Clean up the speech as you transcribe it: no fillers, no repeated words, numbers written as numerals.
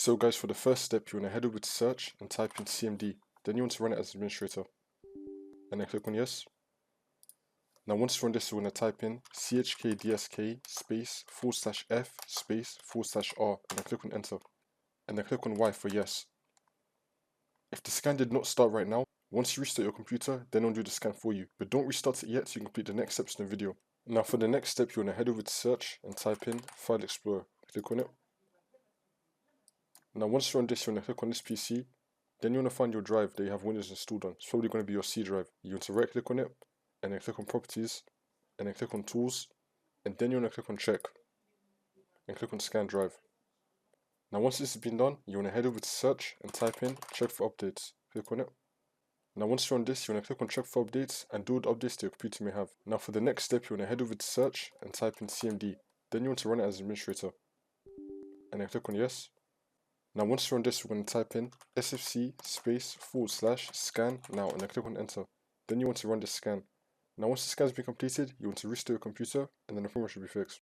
So guys, for the first step, you want to head over to search and type in CMD. Then you want to run it as administrator. And then click on yes. Now once you run this, you want to type in chkdsk space /f space /r and then click on enter. And then click on Y for yes. If the scan did not start right now, once you restart your computer, then it'll do the scan for you. But don't restart it yet so you can complete the next steps in the video. Now for the next step, you want to head over to search and type in File Explorer. Click on it. Now once you're on this, you want to click on this PC. Then you want to find your drive that you have Windows installed on. It's probably going to be your C drive. You want to right click on it, and then click on Properties, and then click on Tools, and then you want to click on Check, and click on Scan Drive. Now once this has been done, you want to head over to Search and type in Check for Updates. Click on it. Now once you're on this, you want to click on Check for Updates and do the updates that your computer may have. Now for the next step, you want to head over to Search and type in CMD. Then you want to run it as administrator. And then click on Yes. Now once you're on this, we're going to type in sfc space /scan now and then click on enter. Then you want to run the scan. Now once the scan has been completed, you want to restart your computer and then the problem should be fixed.